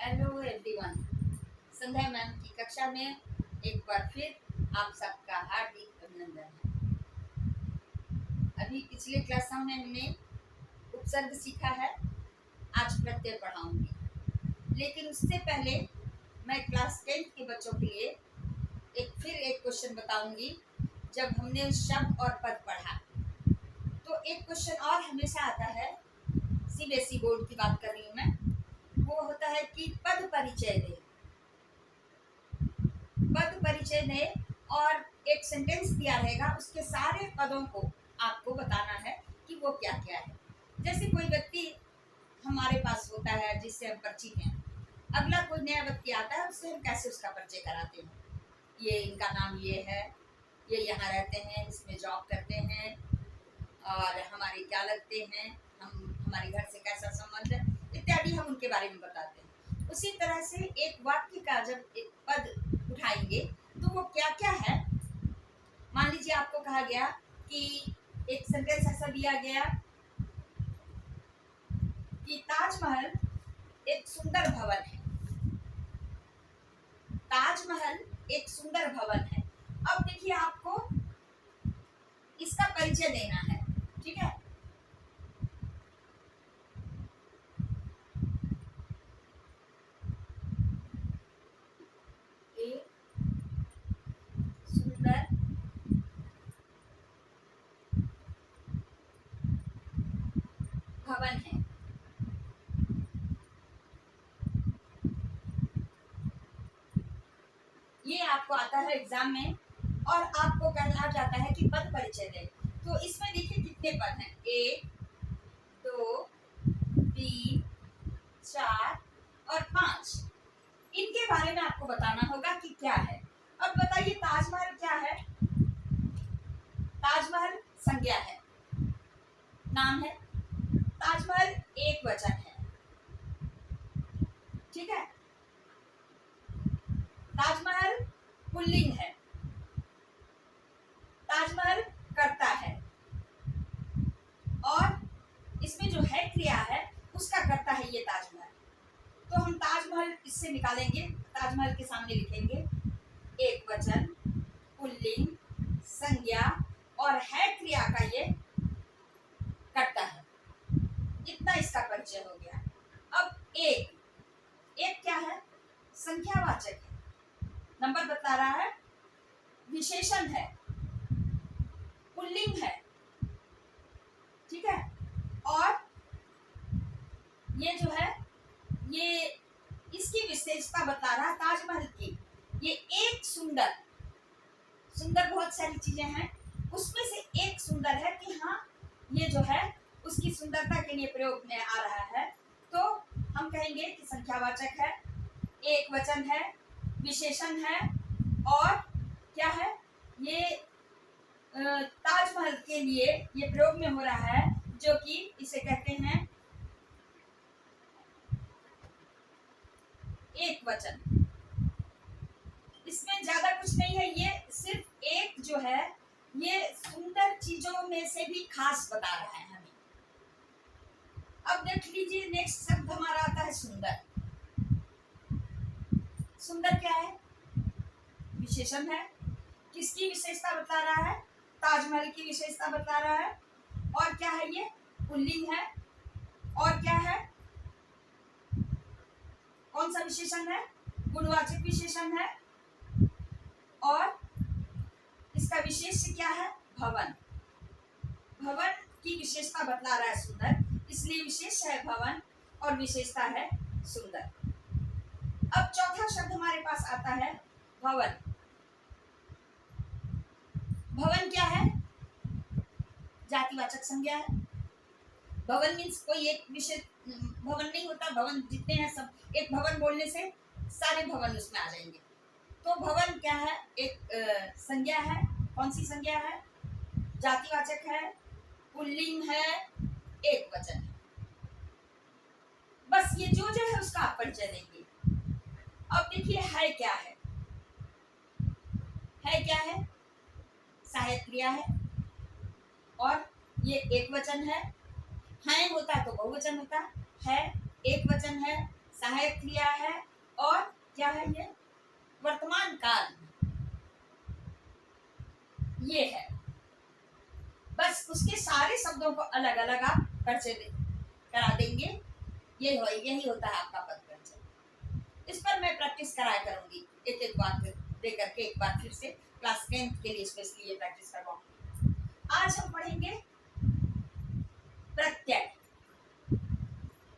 Hello everyone. संध्या ma'am की कक्षा में एक बार फिर आप सबका हार्दिक अभिनंदन है। अभी पिछले क्लासों में हमने उपसर्ग सीखा है, आज प्रत्यय पढ़ाऊंगी। लेकिन उससे पहले मैं क्लास 10th के बच्चों के लिए एक क्वेश्चन बताऊंगी। जब हमने शब्द और पद पढ़ा तो एक क्वेश्चन और हमेशा आता है, सीबीएसई बोर्ड की बात कर रही हूँ मैं। वो होता है कि पद परिचय दे, पद परिचय दे और एक सेंटेंस दिया रहेगा, उसके सारे पदों को आपको बताना है कि वो क्या क्या है। जैसे कोई व्यक्ति हमारे पास होता है जिससे हम परिचित हैं, अगला कोई नया व्यक्ति आता है, उससे हम कैसे उसका परिचय कराते हैं। ये इनका नाम ये है, ये यहाँ रहते हैं, इसमें जॉब करते हैं और हमारे क्या लगते हैं, हमारे घर से कैसा संबंध है इत्यादि, हम उनके बारे में बताते हैं। उसी तरह से एक वाक्य का जब एक पद उठाएंगे तो वो क्या क्या है। मान लीजिए आपको कहा गया कि एक सेंटेंस ऐसा दिया गया कि ताजमहल एक सुंदर भवन है। ताजमहल एक सुंदर भवन है। अब देखिए आपको इसका परिचय देना है, ठीक है। एक सुंदर भवन है। ये आपको आता है एग्जाम में और आपको कहा जाता है कि पद परिचय दे। तो इसमें देखिए कितने पद हैं, 1 2 3 4 और 5। इनके बारे में आपको बताना होगा कि क्या है। अब बताइए ताजमहल क्या है। ताजमहल संज्ञा है, नाम है। ताजमहल एक वचन है, ठीक है। ताजमहल पुल्लिंग है। ताजमहल कर्ता है और इसमें जो है क्रिया है उसका कर्ता है ये ताजमहल। तो हम ताजमहल इससे निकालेंगे, ताजमहल के सामने लिखेंगे एक वचन, पुल्लिंग, संज्ञा और है क्रिया का ये कर्ता है। इतना इसका परिचय हो गया। अब एक क्या है, संख्यावाचक है, नंबर बता रहा है, विशेषण है, पुल्लिंग है, ठीक है। और ये जो है ये इसकी विशेषता बता रहा है ताजमहल की। ये एक सुंदर बहुत सारी चीजें हैं, उसमें से एक सुंदर है कि हाँ ये जो है उसकी सुंदरता के लिए प्रयोग में आ रहा है। तो हम कहेंगे कि संख्यावाचक है, एक वचन है, विशेषण है और क्या है, ये ताजमहल के लिए ये प्रयोग में हो रहा है, जो कि इसे कहते हैं एक वचन। इसमें ज्यादा कुछ नहीं है, ये सिर्फ एक जो है ये सुंदर चीजों में से भी खास बता रहा है हमें। अब देख लीजिए नेक्स्ट शब्द हमारा आता है सुंदर। सुंदर क्या है, विशेषण है। किसकी विशेषता बता रहा है, ताजमहल की विशेषता बता रहा है। और क्या है, ये पुल्लिंग है। और क्या है, कौन सा विशेषण है, गुणवाचक विशेषण है। और इसका विशेष्य क्या है, भवन। भवन की विशेषता बतला रहा है सुंदर, इसलिए विशेष है भवन और विशेषता है सुंदर। अब चौथा शब्द हमारे पास आता है भवन। भवन क्या है, जातिवाचक संज्ञा है। भवन मीन्स कोई एक विशेष भवन नहीं होता, भवन जितने हैं सब, एक भवन बोलने से सारे भवन उसमें आ जाएंगे। तो भवन क्या है, एक संज्ञा है। कौन सी संज्ञा है, जातिवाचक है, पुल्लिंग है, एक वचन है। बस ये जो है उसका आप परिचय देंगे। अब देखिए है क्या है, क्या है, सहायक क्रिया है और ये एक वचन है। होता तो बहुवचन होता है, एक वचन है, सहायक क्रिया है और क्या है ये वर्तमान काल ये है। बस उसके सारे शब्दों को अलग अलग आप परिचय करा देंगे। यही होता है आपका पद परिचय। इस पर मैं प्रैक्टिस कराया करूंगी एक एक बार दे करके, एक बार फिर से क्लास 10th के लिए स्पेशली ये प्रैक्टिस करवाऊंगी। आज हम पढ़ेंगे प्रत्यय।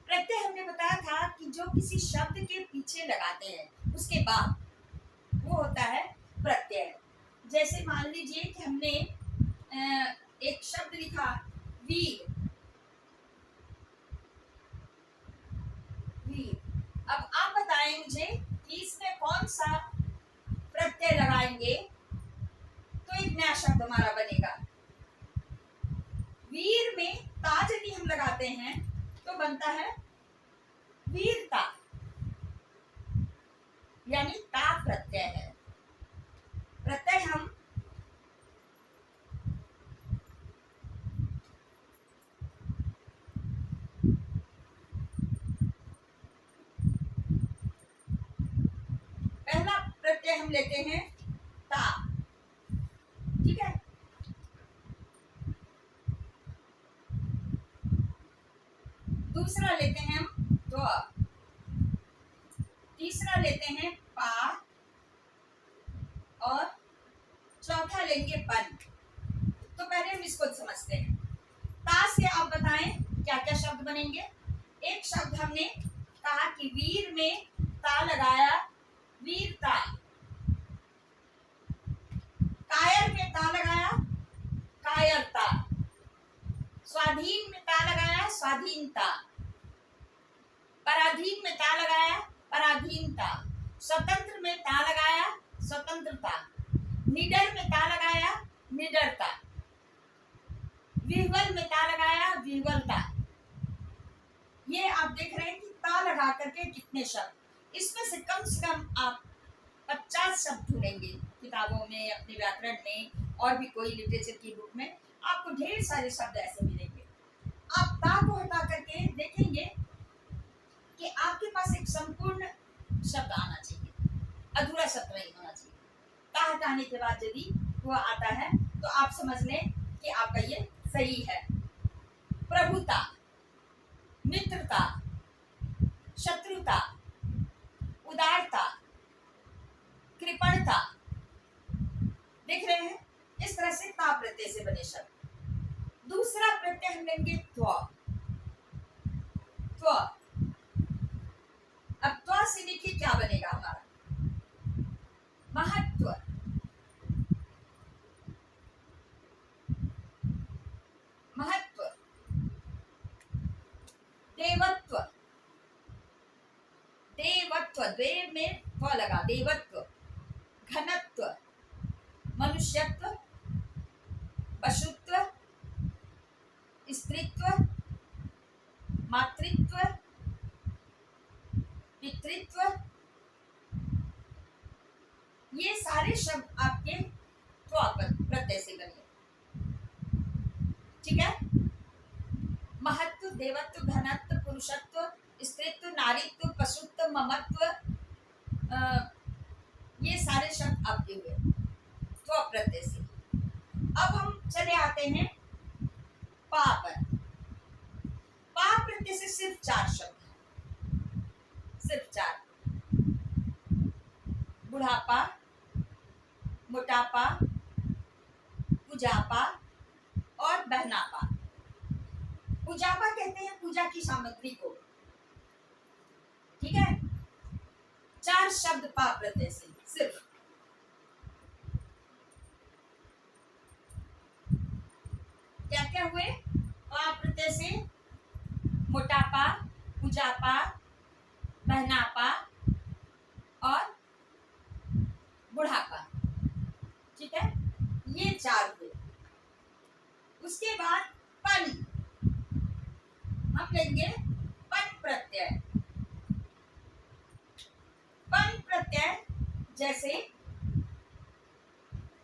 प्रत्यय हमने बताया था कि जो किसी शब्द के पीछे लगाते हैं उसके बाद वो होता है प्रत्यय। जैसे मान लीजिए कि हमने एक शब्द लिखा वीर, वीर। अब आप बताएं मुझे कि इसमें कौन सा प्रत्यय लगाएंगे तो एक नया शब्द हमारा बनेगा। वीर में ता यदि हम लगाते हैं तो बनता है वीरता, यानी ता प्रत्यय है। प्रत्यय हम पहला प्रत्यय हम लेते हैं ता, ठीक है। दूसरा लेते हैं हम त्व, तीसरा लेते हैं पा और चौथा लेंगे पन। तो पहले हम इसको समझते हैं। ता से आप बताएं क्या क्या शब्द बनेंगे। एक शब्द हमने कहा कि वीर में ता लगाया, वीरता। कायर में ता लगाया, कायरता। स्वाधीन में ता लगाया, स्वाधीनता। पराधीन में ता लगाया, पराधीनता। स्वतंत्र में ता लगाया, स्वतंत्रता। निडर में ता लगाया, निडरता। विह्वल में ता लगाया, विह्वलता। ये आप देख रहे हैं कि ता लगा करके कितने शब्द। इसमें से कम आप 50 शब्द ढूंढेंगे किताबों में, अपने व्याकरण में और भी कोई लिटरेचर की बुक में आपको ढेर सारे शब्द ऐसे मिलेंगे। आप ता को हटा करके देखेंगे कि आपके पास एक संपूर्ण शब्द आना चाहिए, अधूरा शब्द नहीं होना चाहिए। ता हटाने के बाद यदि वो आता है तो आप समझ लें कि आपका ये सही है। प्रभुता, मित्रता, शत्रुता, उदारता, कृपणता। देख रहे हैं इस तरह से ता प्रत्यय से बने शब्द। दूसरा प्रत्यय हम लेंगे त्व, त्व। अब त्व से देखिए क्या बनेगा हमारा। महत्व, महत्व। देवत्व, देवत्व। देव में त्व लगा, देवत्व। घनत्व, मनुष्यत्व, पशुत्व, स्त्रीत्व, मातृत्व, पितृत्व। ये सारे शब्द आपके प्रत्यय से बने, ठीक है। महत्व, देवत्व, घनत्व, पुरुषत्व, स्त्रीत्व, नारीत्व, पशुत्व, ममत्व, ये सारे शब्द आपके हुए त्व प्रत्यय से। अब हम चले आते हैं पा पर। पा प्रत्यय से सिर्फ 4 शब्द हैं, सिर्फ 4। बुढ़ापा, मोटापा, पुजापा और बहनापा। पुजापा कहते हैं पूजा की सामग्री को, ठीक है। 4 शब्द पा प्रत्यय से सिर्फ। क्या क्या हुए पा प्रत्यय से? मोटापा, पुजापा, बहनापा और बुढ़ापा, ठीक है। ये 4 हुए। उसके बाद पन, हम लेंगे पन प्रत्यय। पन प्रत्यय जैसे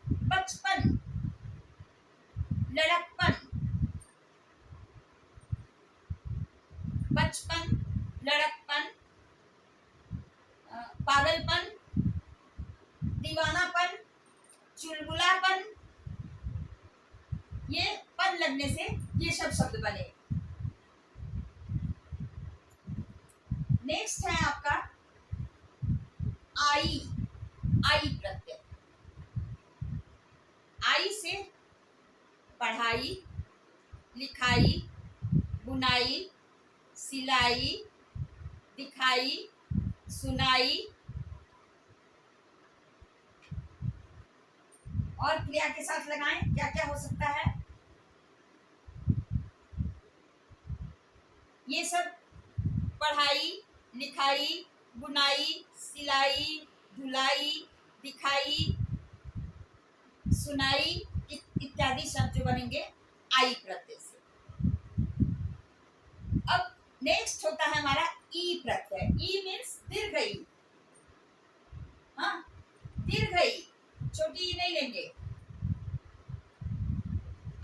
बचपन, लड़कपन, बचपन, लड़कपन, पागलपन, दीवानापन, चुलबुलापन, ये पन लगने से ये सब शब्द बने। नेक्स्ट है आपका आई, आई प्रत्यय। आई से पढ़ाई, लिखाई, बुनाई, सिलाई, दिखाई, सुनाई और क्रिया के साथ लगाएं, क्या क्या हो सकता है। ये सब पढ़ाई, लिखाई, बुनाई, सिलाई, धुलाई, दिखाई, सुनाई इत्यादि शब्द जो बनेंगे आई प्रत्यय से। अब नेक्स्ट होता है हमारा ई प्रत्यय। ई मीन्स दीर्घ ई। हाँ, दीर्घ ई, छोटी ई नहीं लेंगे।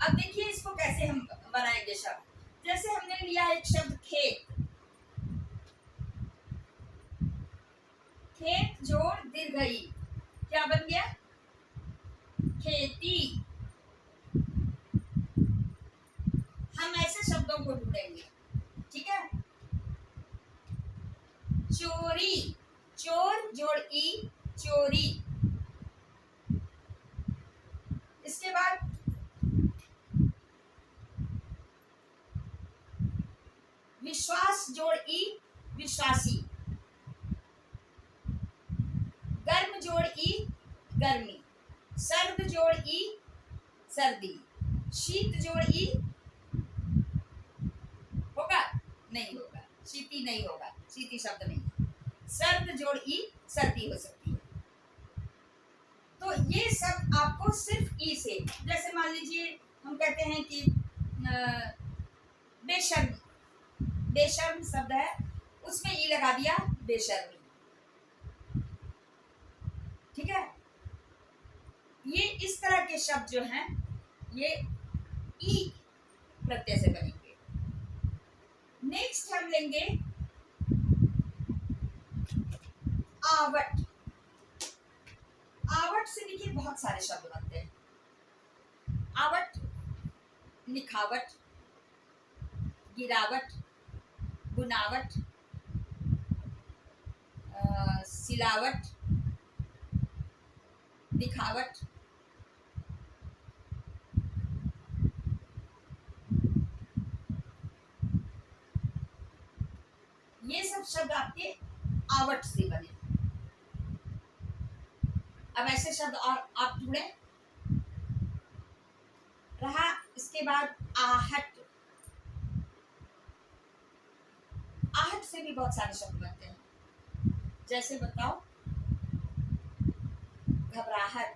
अब देखिए इसको कैसे हम बनाएंगे शब्द। जैसे हमने लिया एक शब्द खेत, खेत जोड़ दीर्घ ई, क्या बन गया? खेती। हम ऐसे शब्दों को ढूंढेंगे, ठीक है। चोरी, चोर जोड़ ई, चोरी। इसके बाद विश्वास जोड़ ई, विश्वासी। गर्म जोड़ ई, गर्मी। सर्द जोड़ ई, सर्दी। शीत जोड़ ई होगा? नहीं होगा, शीती नहीं होगा, शीती शब्द नहीं। सर्द जोड़ ई, सर्दी हो सकती है। तो ये सब आपको सिर्फ ई से, जैसे मान लीजिए हम कहते हैं कि बेशर्म, बेशर्म शब्द है, उसमें ई लगा दिया, बेशर्मी। ठीक है। ये इस तरह के शब्द जो हैं ये ई प्रत्यय से बनेंगे। नेक्स्ट हम लेंगे आवट। आवट से देखिए बहुत सारे शब्द बनते हैं। आवट, लिखावट, गिरावट, बुनावट, सिलावट, दिखावट, ये सब शब्द आपके आवट से बने। अब ऐसे शब्द और आप ढूंढे। रहा इसके बाद आहट। आहट से भी बहुत सारे शब्द बनते हैं। जैसे बताओ, घबराहट,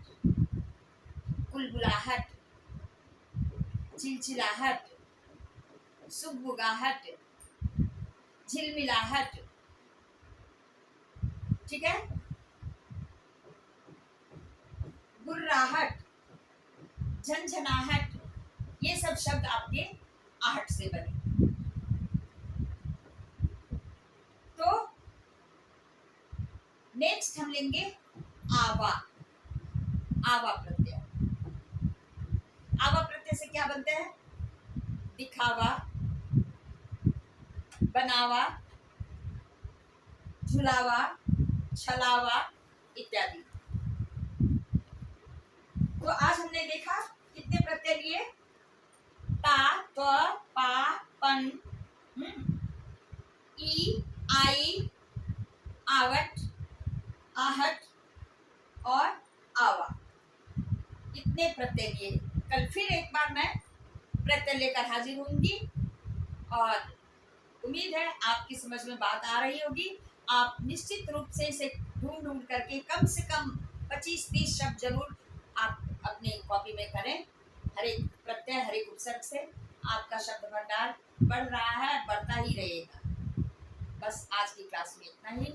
कुलबुलाहट, चिलचिलाहट, सुगबुगाहट, झिलमिलाहट। ठीक है। गुर्राहट, झंझनाहट, ये सब शब्द आपके आहट से बने। तो नेक्स्ट हम लेंगे आवा। आवा प्रत्यय। आवा प्रत्यय से क्या बनते हैं? दिखावा, बनावा, झुलावा, छलावा इत्यादि। तो आज हमने देखा कितने प्रत्यय लिए? ता, त्व, पा, पन, ई, आई, आवट, आहट और आवा। इतने प्रत्यय लिए। कल फिर एक बार मैं प्रत्यय लेकर हाजिर होंगी और उम्मीद है आपकी समझ में बात आ रही होगी। आप निश्चित रूप से इसे ढूंढ करके कम से कम 25-30 शब्द जरूर आप अपनी कॉपी में करें। हर एक प्रत्यय, हर एक उपसर्ग से आपका शब्द भंडार बढ़ रहा है, बढ़ता ही रहेगा। बस आज की क्लास में इतना ही।